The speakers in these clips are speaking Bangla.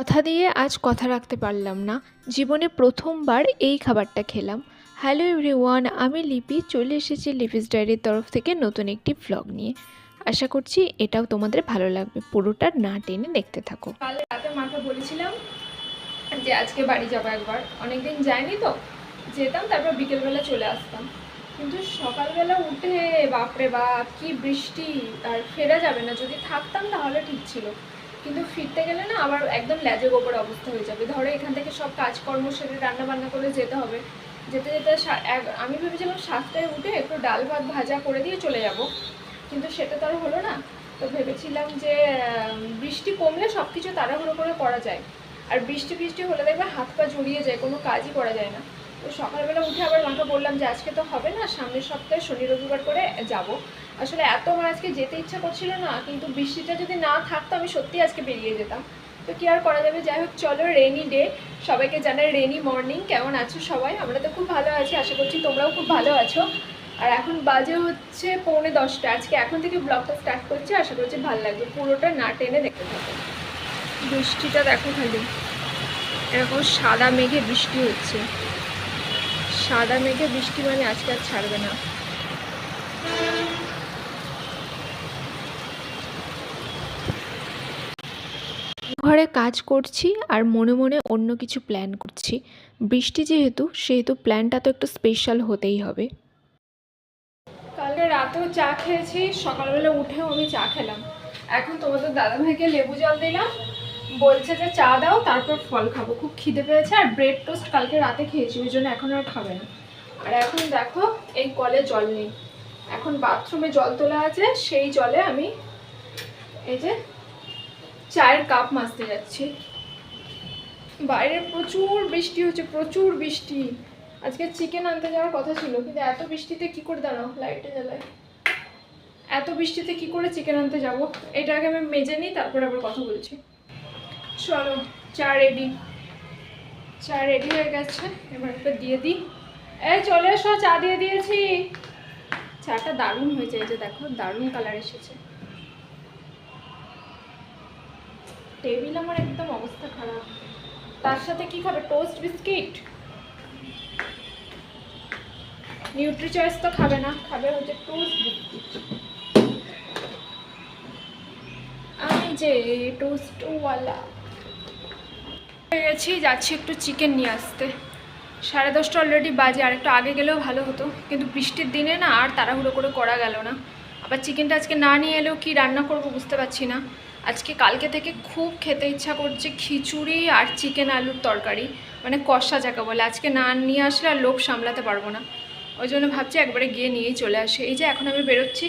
কথা দিয়ে আজ কথা রাখতে পারলাম না। জীবনে প্রথমবার এই খাবারটা খেলাম। হ্যালো এভরিওয়ান, আমি লিপি চলে এসেছি লিপিস ডায়েরির তরফ থেকে নতুন একটি ভ্লগ নিয়ে। আশা করছি এটাও তোমাদের ভালো লাগবে, পুরোটা না টেনে দেখতে থাকো। কাল রাতে মাকে বলেছিলাম যে আজকে বাড়ি যাবো, একবার অনেকদিন যাইনি তো, যেতাম তারপর বিকেলবেলা চলে আসতাম। কিন্তু সকালবেলা উঠে বাপরে বাপ কি বৃষ্টি, আর ফেরা যাবে না। যদি থাকতাম তাহলে ঠিক ছিল, কিন্তু ফিরতে গেলে না আবার একদম ল্যাজে গোবর অবস্থা হয়ে যাবে। ধরো এখান থেকে সব কাজকর্ম সেরে রান্না বান্না করে যেতে হবে। যেতে যেতে আমি ভেবেছিলাম 7টায় উঠে একটু ডাল ভাত ভাজা করে দিয়ে চলে যাব, কিন্তু সেটা তো আর হলো না। তো ভেবেছিলাম যে বৃষ্টি কমলে সব কিছু তাড়াহুড়ো করে করা যায়, আর বৃষ্টি বৃষ্টি হলে দেখবে হাত পা জড়িয়ে যায়, কোনো কাজই করা যায় না। তো সকালবেলা উঠে আবার মাকে বললাম যে আজকে তো হবে না, সামনের সপ্তাহে শনি রবিবার করে যাব। আসলে এত আমার আজকে যেতে ইচ্ছা করছিল না, কিন্তু বৃষ্টিটা যদি না থাকতো আমি সত্যি আজকে বেরিয়ে যেতাম। তো কি আর করা যাবে, যাই হোক চলো। রেনি ডে, সবাইকে জানাই রেনি মর্নিং। কেমন আছো সবাই? আমরা তো খুব ভালো আছি, আশা করছি তোমরাও খুব ভালো আছো। আর এখন বাজে হচ্ছে 9:45। আজকে এখন থেকে ব্লগটা স্টার্ট করছি, আশা করছি ভালো লাগবে, পুরোটা না টেনে দেখতে থাকো। বৃষ্টিটা দেখো খালি, এরকম সাদা মেঘে বৃষ্টি হচ্ছে। সাদা মেঘে বৃষ্টি মানে আজকে আর ছাড়বে না। ঘরে কাজ করছি আর মনে মনে অন্য কিছু প্ল্যান করছি। বৃষ্টি যেহেতু, সেহেতু প্ল্যানটা তো একটু স্পেশাল হতেই হবে। কালকে রাতেও চা খেয়েছি, সকালবেলা উঠেও আমি চা খেলাম। এখন তোমাদের দাদাভাইকে লেবু জল দিলাম, বলছে যে চা দাও তারপর ফল খাবো। খুব খিদে পেয়েছে, আর ব্রেড টোস্ট কালকে রাতে খেয়েছি, ওই জন্য এখন আর খাবে না। আর এখন দেখো এই কলে জল নেই, এখন বাথরুমে জল তোলা আছে, সেই জলে আমি এই যে চায়ের কাপ মাজতে যাচ্ছি। বাইরে প্রচুর বৃষ্টি হচ্ছে, প্রচুর বৃষ্টি। আজকে চিকেন আনতে যাওয়ার কথা ছিল, কিন্তু এত বৃষ্টিতে কি করে, দাঁড়াও লাইটে জ্বালাই, এত বৃষ্টিতে কি করে চিকেন আনতে যাব। এটা আগে আমি মেজে নিই, তারপরে আবার কথা বলছি। চলো, চা রেডি। চা রেডি হয়ে গেছে, এবার একটা দিয়ে দিই। এই চলে এসো, চা দিয়ে দিয়েছি। চাটা দারুণ হয়েছে, এই যে দেখো দারুণ কালার এসেছে। টেবিল আমার একদম অবস্থা খারাপ। তার সাথে কি খাবে? Toast biscuit. নিউট্রি চয়েস তো খাবে না, খাবে হচ্ছে টোস্ট বিস্কিট। আমি যে টোস্টওয়ালা হয়ে গেছি, যাচ্ছি একটু চিকেন নিয়ে আসতে। 10:30 অলরেডি বাজে, আর একটু আগে গেলেও ভালো হতো, কিন্তু বৃষ্টির দিনে না আর তাড়াহুড়ো করে করা গেল না। আবার চিকেনটা আজকে না নিয়ে এলেও কি রান্না করব বুঝতে পারছি না। আজকে কালকে থেকে খুব খেতে ইচ্ছা করছে খিচুড়ি আর চিকেন আলুর তরকারি, মানে কষা যাকে বলে। আজকে না নিয়ে আসলে আর লোভ সামলাতে পারবো না, ওই জন্য ভাবছি একবারে গিয়ে নিয়েই চলে আসে। এই যে এখন আমি বেরোচ্ছি,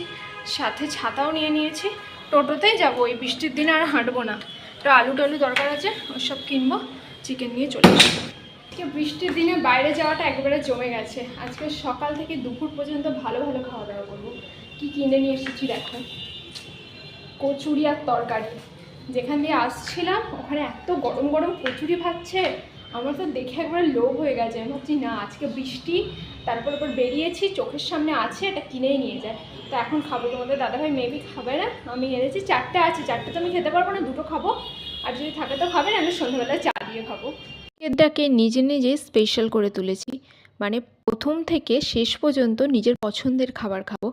সাথে ছাতাও নিয়ে নিয়েছি। টোটোতেই যাবো, এই বৃষ্টির দিনে আর হাঁটবো না। তো আলু টালু দরকার আছে, ওসব কিনবো, চিকেন নিয়ে চলে আসবো। আজকে বৃষ্টির দিনে বাইরে যাওয়াটা একেবারে জমে গেছে। আজকে সকাল থেকে দুপুর পর্যন্ত ভালো ভালো খাওয়া দাওয়া করবো। কি কিনে নিয়ে এসেছি দেখো, কচুরি আর তরকারি। যেখান দিয়ে আসছিলাম ওখানে এত গরম গরম কচুরি ভাজছে, আমার তো দেখে একবারে লোভ হয়ে গেছে। আমি ভাবছি না, আজকে বৃষ্টি, তারপর ওপর বেরিয়েছি, চোখের সামনে আছে, এটা কিনেই নিয়ে যায়। তো এখন খাবো। তোমাদের দাদাভাই মেবি খাবে না, আমি এনেছি 4টে আছে, 4টে তো আমি খেতে পারবো না, 2টো খাবো। আর যদি থাকে তো খাবে না, আমি সন্ধ্যাবেলায় চা দিয়ে খাবো। এটাকে নিজে নিজে স্পেশাল করে তুলেছি, মানে প্রথম থেকে শেষ পর্যন্ত নিজের পছন্দের খাবার খাবো।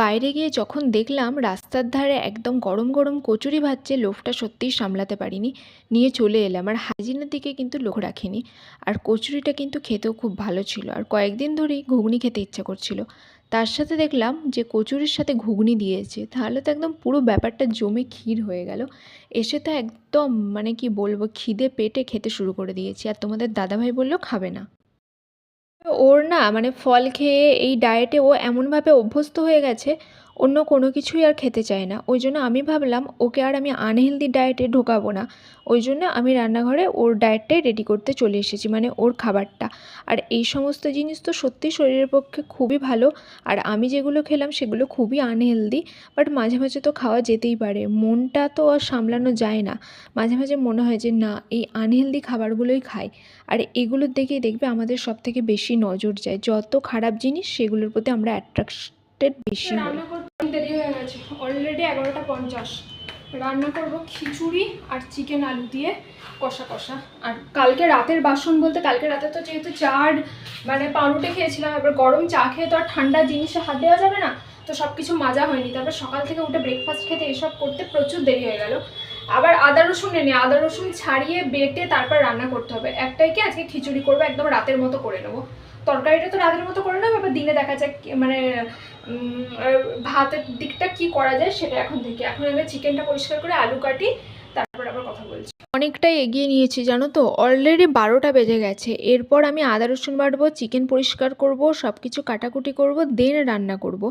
বাইরে গিয়ে যখন দেখলাম রাস্তার ধারে একদম গরম গরম কচুরি ভাজছে, লোভটা সত্যিই সামলাতে পারিনি, নিয়ে চলে এলাম। আর হাইজিনের দিকে কিন্তু লক্ষ্য রাখিনি। আর কচুরিটা কিন্তু খেতেও খুব ভালো ছিল, আর কয়েকদিন ধরেই ঘুগনি খেতে ইচ্ছা করছিল। তার সাথে দেখলাম যে কচুরির সাথে ঘুগনি দিয়েছে, তাহলে তো একদম পুরো ব্যাপারটা জমে ক্ষীর হয়ে গেল। এসে তো একদম মানে কি বলবো, খিদে পেটে খেতে শুরু করে দিয়েছি। আর তোমাদের দাদাভাই বললো খাবে না। ওর না মানে ফল খেয়ে এই ডায়েটে ও এমনভাবে অভ্যস্ত হয়ে গেছে, অন্য কোনো কিছুই আর খেতে চায় না। ওই জন্য আমি ভাবলাম ওকে আর আমি আনহেলদি ডায়েটে ঢোকাবো না। ওই জন্য আমি রান্নাঘরে ওর ডায়েটটাই রেডি করতে চলে এসেছি, মানে ওর খাবারটা। আর এই সমস্ত জিনিস তো সত্যি শরীরের পক্ষে খুবই ভালো, আর আমি যেগুলো খেলাম সেগুলো খুবই আনহেলদি। বাট মাঝে মাঝে তো খাওয়া যেতেই পারে, মনটা তো আর সামলানো যায় না। মাঝে মাঝে মনে হয় যে না, এই আনহেলদি খাবারগুলোই খাই। আর এগুলোর দেখেই দেখবে আমাদের সব থেকে বেশি নজর যায়, যত খারাপ জিনিস সেগুলোর প্রতি আমরা অ্যাট্রাক্টেড বেশি হই। রান্না করতে দেরি হয়ে গেছে, অলরেডি 11টা 50। রান্না করব খিচুড়ি আর চিকেন আলু দিয়ে কষা কষা। আর কালকে রাতের বাসন বলতে, কালকে রাতে তো যেহেতু চার মানে পাউরুটি খেয়েছিলাম, এবার গরম চা খেয়ে তো আর ঠান্ডা জিনিসে হাত দেওয়া যাবে না, তো সব কিছু মাজা হয়নি। তারপর সকাল থেকে উঠে ব্রেকফাস্ট খেতে এসব করতে প্রচুর দেরি হয়ে গেল। আবার আদা রসুন এনে আদা রসুন ছাড়িয়ে বেটে তারপর রান্না করতে হবে। একটাই কি আজকে খিচুড়ি করবো, একদম রাতের মতো করে নেবো। তরকারিটা তো রাতের মতো করে নেবো, এবার দিনে দেখা যাক মানে ভাতের দিকটা কি করা যায় সেটা এখন থেকে। এখন আমি চিকেনটা পরিষ্কার করে আলু কাটি, তারপর আবার কথা বলছি। অনেকটাই এগিয়ে নিয়েছি জানো তো, অলরেডি 12টা বেজে গেছে। এরপর আমি আদা রসুন বাটবো, চিকেন পরিষ্কার করব, সব কিছু কাটাকুটি করব, দেন রান্না করব।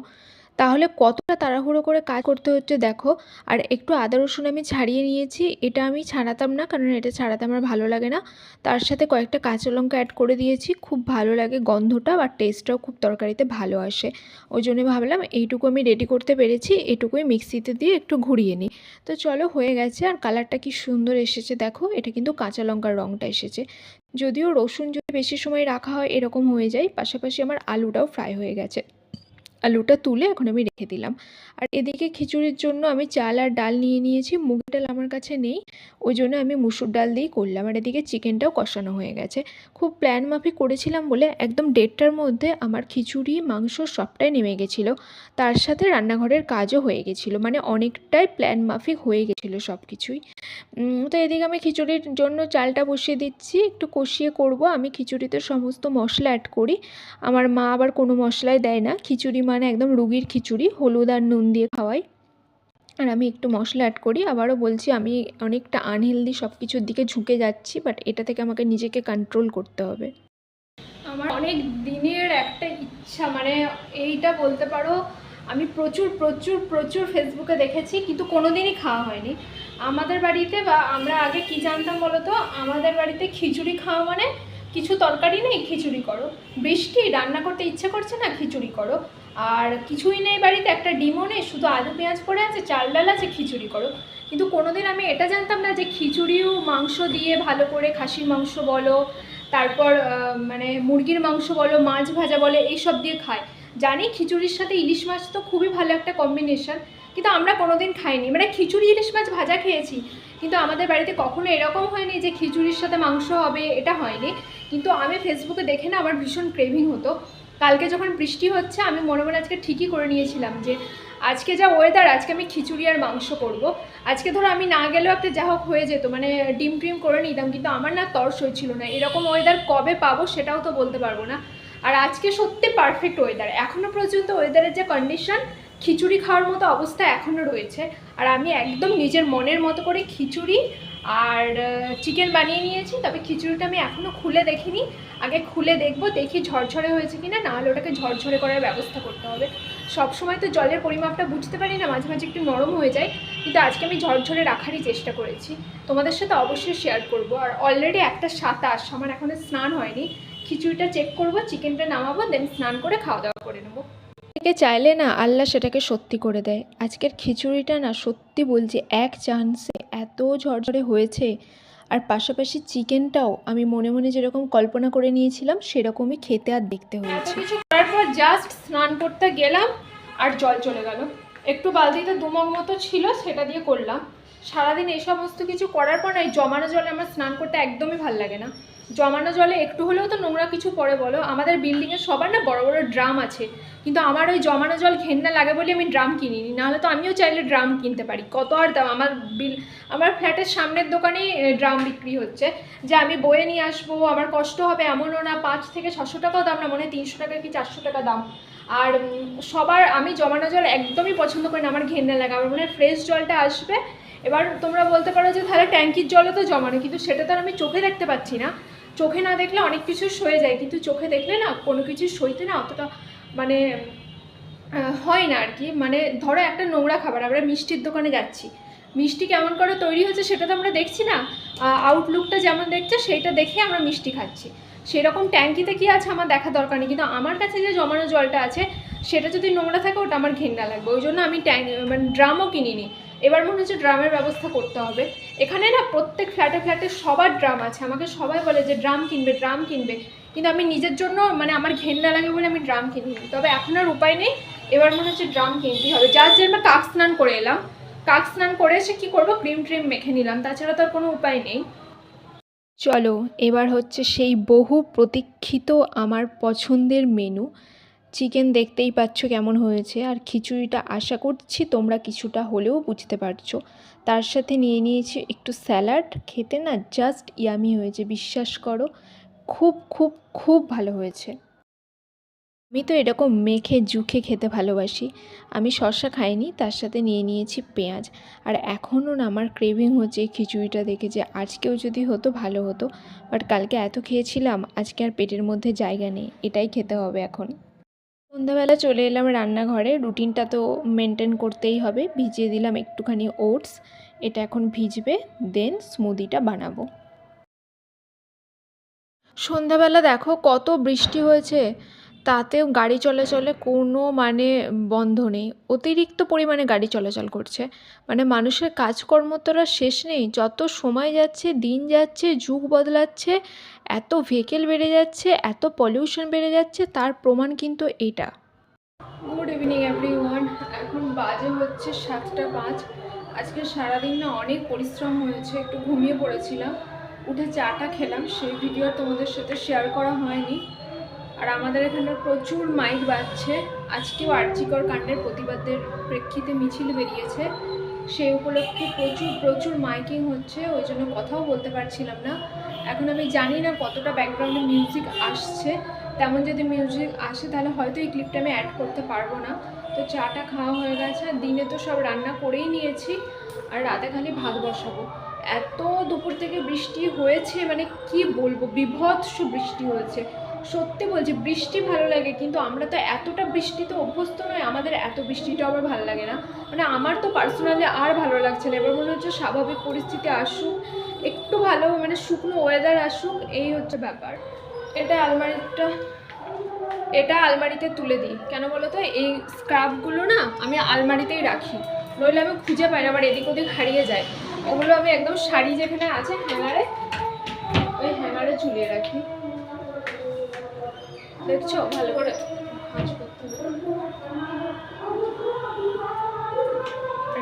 তাহলে কতটা তাড়াহুড়ো করে কাজ করতে হচ্ছে দেখো। আর একটু আদা রসুন আমি ছাড়িয়ে নিয়েছি, এটা আমি ছাড়াতাম না, কারণ এটা ছাড়াতে আমার ভালো লাগে না। তার সাথে কয়েকটা কাঁচা লঙ্কা অ্যাড করে দিয়েছি, খুব ভালো লাগে গন্ধটা, আর টেস্টটাও খুব তরকারিতে ভালো আসে। ওই জন্য ভাবলাম এইটুকু আমি রেডি করতে পেরেছি, এটুকুই মিক্সিতে দিয়ে একটু ঘুরিয়ে নিই। তো চলো, হয়ে গেছে। আর কালারটা কি সুন্দর এসেছে দেখো, এটা কিন্তু কাঁচা লঙ্কার রঙটা এসেছে। যদিও রসুন যদি বেশি সময় রাখা হয় এরকম হয়ে যায়। পাশাপাশি আমার আলুটাও ফ্রাই হয়ে গেছে, আলুটা তুলে এখন আমি রেখে দিলাম। আর এদিকে খিচুড়ির জন্য আমি চাল আর ডাল নিয়ে নিয়েছি, মুগের ডাল আমার কাছে নেই, ওই জন্য আমি মুসুর ডাল দিয়েই করলাম। আর এদিকে চিকেনটাও কষানো হয়ে গেছে। খুব প্ল্যান মাফিক করেছিলাম বলে একদম 1:30টার মধ্যে আমার খিচুড়ি মাংস সবটাই নেমে গেছিলো, তার সাথে রান্নাঘরের কাজও হয়ে গেছিলো, মানে অনেকটাই প্ল্যান মাফিক হয়ে গেছিলো সব কিছুই। তো এদিকে আমি খিচুড়ির জন্য চালটা বসিয়ে দিচ্ছি, একটু কষিয়ে করব। আমি খিচুড়িতে সমস্ত মশলা অ্যাড করি, আমার মা আবার কোনো মশলাই দেয় না। খিচুড়ি মানে একদম রুগীর খিচুড়ি, হলুদ আর নুন দিয়ে খাওয়াই, আর আমি একটু মশলা অ্যাড করি। আবারও বলছি, আমি অনেকটা আনহেলদি সব কিছুর দিকে ঝুঁকে যাচ্ছি, বাট এটা থেকে আমাকে নিজেকে কন্ট্রোল করতে হবে। আমার অনেক দিনের একটা ইচ্ছা, মানে এইটা বলতে পারো, আমি প্রচুর প্রচুর প্রচুর ফেসবুকে দেখেছি, কিন্তু কোনো দিনই খাওয়া হয়নি। আমাদের বাড়িতে, বা আমরা আগে কি জানতাম বলো তো, আমাদের বাড়িতে খিচুড়ি খাওয়া মানে কিছু তরকারি নেই খিচুড়ি করো, বৃষ্টি রান্না করতে ইচ্ছে করছে না খিচুড়ি করো, আর কিছুই নেই বাড়িতে, একটা ডিমও নেই, শুধু আলু পেঁয়াজ পড়ে আছে, চাল ডাল আছে, খিচুড়ি করো। কিন্তু কোনোদিন আমি এটা জানতাম না যে খিচুড়িও মাংস দিয়ে ভালো করে, খাসির মাংস বলো, তারপর মানে মুরগির মাংস বলো, মাছ ভাজা বলে, এইসব দিয়ে খায়। জানি খিচুড়ির সাথে ইলিশ মাছ তো খুবই ভালো একটা কম্বিনেশন, কিন্তু আমরা কোনোদিন খাইনি। মানে খিচুড়ি ইলিশ মাছ ভাজা খেয়েছি, কিন্তু আমাদের বাড়িতে কখনো এরকম হয়নি যে খিচুড়ির সাথে মাংস হবে, এটা হয়নি। কিন্তু আমি ফেসবুকে দেখে না আমার ভীষণ ক্রেভিং হতো। কালকে যখন বৃষ্টি হচ্ছে, আমি মনে মনে আজকে ঠিকই করে নিয়েছিলাম যে আজকে যা ওয়েদার, আজকে আমি খিচুড়ি আর মাংস করব। আজকে ধরো আমি না গেলেও একটা যা হোক হয়ে যেত, মানে ডিম ট্রিম করে নিতাম, কিন্তু আমার না তর্স হচ্ছিল না। এরকম ওয়েদার কবে পাবো সেটাও তো বলতে পারবো না। আর আজকে সত্যি পারফেক্ট ওয়েদার, এখনও পর্যন্ত ওয়েদারের যে কন্ডিশন, খিচুড়ি খাওয়ার মতো অবস্থা এখনও রয়েছে। আর আমি একদম নিজের মনের মতো করে খিচুড়ি আর চিকেন বানিয়ে নিয়েছি। তবে খিচুড়িটা আমি এখনও খুলে দেখিনি, আগে খুলে দেখবো, দেখি ঝরঝরে হয়েছে কিনা, নাহলে ওটাকে ঝরঝরে করার ব্যবস্থা করতে হবে। সবসময় তো জলের পরিমাপটা বুঝতে পারি না, মাঝে মাঝে একটু নরম হয়ে যায়, কিন্তু আজকে আমি ঝরঝরে রাখারই চেষ্টা করেছি। তোমাদের সাথে অবশ্যই শেয়ার করব। আর অলরেডি 1:27, আমার এখনও স্নান হয়নি। খিচুড়িটা চেক করব, চিকেনটা নামাবো, দেন স্নান করে খাওয়া দাওয়া করে নেবো। কে চাইলে না আল্লাহ সেটাকে সত্যি করে দেয়। আজকের খিচুড়িটা না সত্যি বলছি এক চান্সে এত ঝরঝরে হয়েছে, আর পাশাপাশি চিকেনটাও আমি মনে মনে যেরকম কল্পনা করে নিয়েছিলাম সেরকমই খেতে আর দেখতে হয়েছে। কিছু করার পর জাস্ট স্নান করতে গেলাম আর জল চলে গেল। একটু বালতিতে 2 মগ মতো ছিল, সেটা দিয়ে করলাম। সারাদিন এই সমস্ত কিছু করার পর না, এই জমানো জলে আমার স্নান করতে একদমই ভালো লাগে না। জমানো জলে একটু হলেও তো নোংরা কিছু পড়ে বলো। আমাদের বিল্ডিংয়ে সবার না বড় বড় ড্রাম আছে, কিন্তু আমার ওই জমানো জল ঘেন্না লাগে বলে আমি ড্রাম কিনিনি, নাহলে তো আমিও চাইলে ড্রাম কিনতে পারি। কত আর দাম, আমার ফ্ল্যাটের সামনের দোকানেই ড্রাম বিক্রি হচ্ছে, যে আমি বয়ে নিয়ে আসবো, আমার কষ্ট হবে এমনও না। 500 থেকে 600 টাকাও দাম না, মনে হয় 300 টাকা কি 400 টাকা দাম। আর সবার, আমি জমানো জল একদমই পছন্দ করি না, আমার ঘেন্না লাগে। আমার মনে হয় ফ্রেশ জলটা আসবে। এবার তোমরা বলতে পারো যে তাহলে ট্যাঙ্কির জলও তো জমানো, কিন্তু সেটা তো আর আমি চোখে দেখতে পাচ্ছি না। চোখে না দেখলে অনেক কিছু সয়ে যায়, কিন্তু চোখে দেখলে না কোনো কিছু সইতে না অতটা মানে হয় না আর কি। মানে ধরো একটা নোংরা খাবার, আমরা মিষ্টির দোকানে যাচ্ছি, মিষ্টি কেমন করে তৈরি হচ্ছে সেটা তো আমরা দেখছি না, আউটলুকটা যেমন দেখছে সেইটা দেখে আমরা মিষ্টি খাচ্ছি। সেরকম ট্যাঙ্কিতে কি আছে আমার দেখা দরকার নেই, কিন্তু আমার কাছে যে জমানো জলটা আছে সেটা যদি নোংরা থাকে ওটা আমার ঘেন্না লাগবে। ওই জন্য আমি মানে ড্রামও কিনিনি। এবার মনে হচ্ছে ড্রামের ব্যবস্থা করতে হবে। এখানে না প্রত্যেক ফ্ল্যাটে ফ্ল্যাটে সবার ড্রাম আছে, আমাকে সবাই বলে যে ড্রাম কিনবে ড্রাম কিনবে, কিন্তু আমি নিজের জন্য মানে আমার ঘেন্না লাগে বলে আমি ড্রাম কিনিনি। তবে এখন আর উপায় নেই, এবার মনে হচ্ছে ড্রাম কিনতেই হবে। জাস্ট যে আমরা কাক স্নান করে এলাম, কাক স্নান করে এসে কী করবো, ক্রিম ট্রিম মেখে নিলাম, তাছাড়া তো আর কোনো উপায় নেই। চলো এবার হচ্ছে সেই বহু প্রতীক্ষিত আমার পছন্দের মেনু। চিকেন দেখতেই পাচ্ছ কেমন হয়েছে, আর খিচুড়িটা আশা করছি তোমরা কিছুটা হলেও বুঝতে পারছো। তার সাথে নিয়ে নিয়েছি একটু স্যালাড, খেতে না জাস্ট ইয়ামি হয়েছে, বিশ্বাস করো, খুব খুব খুব ভালো হয়েছে। আমি তো এরকম মেখে জুখে খেতে ভালোবাসি। আমি শসা খাইনি, তার সাথে নিয়ে নিয়েছি পেঁয়াজ। আর এখনও না আমার ক্রেভিং হচ্ছে এই খিচুড়িটা দেখে, যে আজকেও যদি হতো ভালো হতো, বাট কালকে এত খেয়েছিলাম, আজকে আর পেটের মধ্যে জায়গা নেই, এটাই খেতে হবে এখন। সন্ধ্যাবেলা চলে এলাম রান্নাঘরে, রুটিনটা তো মেনটেন করতেই হবে। ভিজিয়ে দিলাম একটুখানি ওটস, এটা এখন ভিজবে, দেন স্মুদিটা বানাবো। সন্ধ্যাবেলা দেখো কত বৃষ্টি হয়েছে, তাতেও গাড়ি চলাচলে কোনো বন্ধ নেই, অতিরিক্ত পরিমাণে গাড়ি চলাচল করছে। মানুষের কাজকর্ম তো আর শেষ নেই, যত সময় যাচ্ছে, দিন যাচ্ছে, যুগ বদলাচ্ছে, এত ভেহিকেল বেড়ে যাচ্ছে, এত পলিউশন বেড়ে যাচ্ছে, তার প্রমাণ কিন্তু এইটা। গুড ইভিনিং এভরিওয়ান, এখন বাজে হচ্ছে 7:05। আজকে সারাদিন না অনেক পরিশ্রম হয়েছে, একটু ঘুমিয়ে পড়েছিলাম, উঠে চাটা খেলাম, সেই ভিডিও তোমাদের সাথে শেয়ার করা হয়নি। আর আমাদের এখানে প্রচুর মাইক বাজছে, আজকেও আরজিকর কাণ্ডের প্রতিবাদের প্রেক্ষিতে মিছিল বেরিয়েছে, সেই উপলক্ষে প্রচুর প্রচুর মাইকিং হচ্ছে, ওই জন্য কথাও বলতে পারছিলাম না। এখন আমি জানি না কতটা ব্যাকগ্রাউন্ডে মিউজিক আসছে, তেমন যদি মিউজিক আসে তাহলে হয়তো এই ক্লিপটা আমি অ্যাড করতে পারবো না। তো চাটা খাওয়া হয়ে গেছে, দিনে তো সব রান্না করেই নিয়েছি, আর রাতে খালি ভাত বসাবো। এত দুপুর থেকে বৃষ্টি হয়েছে, কি বলবো, বিভৎস বৃষ্টি হয়েছে। সত্যি বলছি, বৃষ্টি ভালো লাগে, কিন্তু আমরা তো এতটা বৃষ্টিতে অভ্যস্ত নয়, আমাদের এত বৃষ্টিটা আবার ভালো লাগে না। আমার তো পার্সোনালি আর ভালো লাগছে না, এবার মনে হচ্ছে স্বাভাবিক পরিস্থিতি আসুক, একটু ভালো শুকনো ওয়েদার আসুক, এই হচ্ছে ব্যাপার। এটা আলমারিতে তুলে দিই, কেন বলো তো, এই স্ক্রাবগুলো না আমি আলমারিতেই রাখি, নইলে আমি খুঁজে পাই না, আবার এদিক ওদিক হারিয়ে যায়। ওগুলো আমি একদম শাড়ি যেখানে আছে হ্যাঙ্গারে, ওই হ্যাঙ্গারে ঝুলিয়ে রাখি। দেখছো ভালো করে ভাঁজ করতে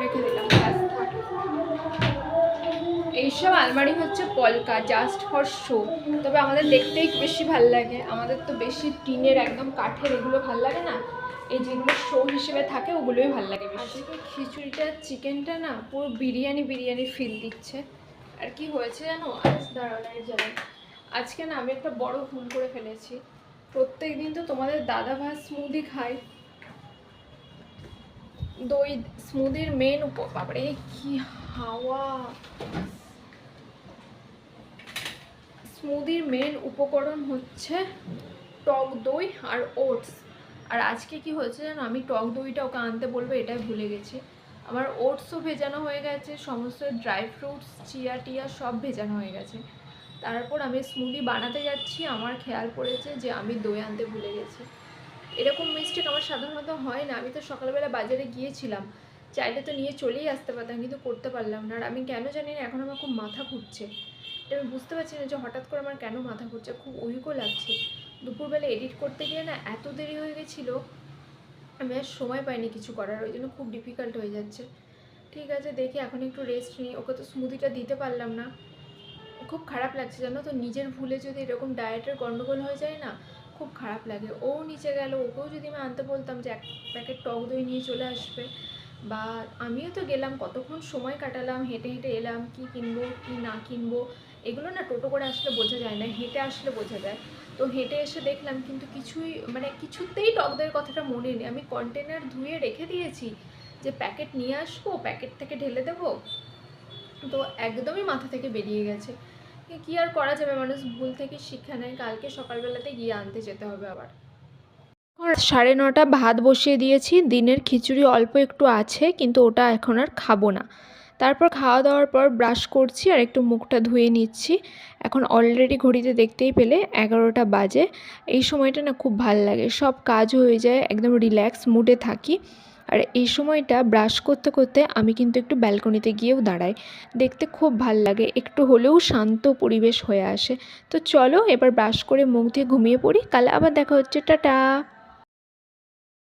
রেখে দিলাম। এইসব আলমারি হচ্ছে পলকা, জাস্ট ফর শো, তবে আমাদের দেখতেই বেশি ভাল লাগে, আমাদের তো বেশি টিনের একদম কাঠের এগুলো ভাল লাগে না, এই যেগুলো শো হিসেবে থাকে ওগুলোই ভাল লাগে বেশি। খিচুড়িটা চিকেনটা না পুরো বিরিয়ানি বিরিয়ানি ফিল দিচ্ছে। আর কি হয়েছে জানো, আজকে না আমি একটা বড় ভুল করে ফেলেছি। প্রত্যেক দিন তো তোমাদের দাদা ভাই স্মুদি খায়, দই স্মুদির মেন বাবারে কি হাওয়া, স্মুদির মেন উপকরণ হচ্ছে টক দই আর ওটস। আর আজকে কি হয়েছে জানো, আমি টক দইটা ওকে আনতে বলবো এটাই ভুলে গেছি। আমার ওটসও ভেজানো হয়ে গেছে, সমস্ত ড্রাই ফ্রুটস চিয়া টিয়া সব ভেজানো হয়ে গেছে। তারপর আমি স্মুদি বানাতে যাচ্ছি, আমার খেয়াল পড়েছে যে আমি দই আনতে ভুলে গেছি। এরকম মিস্টেক আমার সাধারণত হয় না, আমি তো সকালবেলা বাজারে গিয়েছিলাম, চাইলে তো নিয়ে চলেই আসতে পারতাম, কিন্তু করতে পারলাম না। আর আমি কেন জানি না, এখন আমার খুব মাথা ঘুরছে, এটা আমি বুঝতে পারছি না যে হঠাৎ করে আমার কেন মাথা ঘুরছে, খুব উইকও লাগছে। দুপুরবেলা এডিট করতে গিয়ে না এত দেরি হয়ে গেছিলো, আমি আর সময় পাইনি কিছু করার, ওই জন্য খুব ডিফিকাল্ট হয়ে যাচ্ছে। ঠিক আছে, দেখি এখন একটু রেস্ট নিই, ওকে তো স্মুদিটা দিতে পারলাম না, খুব খারাপ লাগছে জানো তো, নিজের ভুলে যদি এরকম ডায়েটের গন্ডগোল হয়ে যায় না, খুব খারাপ লাগে। ও নিচে গেল, ওকেও যদি আমি আনতে বলতাম যে 1 প্যাকেট টক দই নিয়ে চলে আসবে, বা আমিও তো গেলাম, কতক্ষণ সময় কাটালাম, হেঁটে হেঁটে এলাম, কি কিনবো কি না কিনবো, এগুলো না টোটো করে আসলে বোঝা যায় না, হেঁটে আসলে বোঝা যায়। তো হেঁটে এসে দেখলাম কিন্তু কিছুতেই টক দইয়ের কথাটা মনে নেই, আমি কন্টেনার ধুয়ে রেখে দিয়েছি যে প্যাকেট নিয়ে আসবো, প্যাকেট থেকে ঢেলে দেবো, তো একদমই মাথা থেকে বেরিয়ে গেছে। কি আর করা যাবে, মানুষ ভুল থেকে শিক্ষা নেয়, কালকে সকালবেলাতে গিয়ে আনতে যেতে হবে আবার। 9:30 ভাত বসিয়ে দিয়েছি, দিনের খিচুড়ি অল্প একটু আছে, কিন্তু ওটা এখন আর খাবো না। তারপর খাওয়া দাওয়ার পর ব্রাশ করছি আর একটু মুখটা ধুয়ে নিচ্ছি। এখন অলরেডি ঘড়িতে দেখতেই পেলে 11টা বাজে। এই সময়টা না খুব ভাল লাগে, সব কাজ হয়ে যায়, একদম রিল্যাক্স মুডে থাকি। আর এই সময়টা ব্রাশ করতে করতে আমি কিন্তু একটু ব্যালকনিতে গিয়েও দাঁড়াই, দেখতে খুব ভাল লাগে, একটু হলেও শান্ত পরিবেশ হয়ে আসে। তো চলো এবার ব্রাশ করে মুখ দিয়ে ঘুমিয়ে পড়ি, কাল আবার দেখা হচ্ছে, টাটা।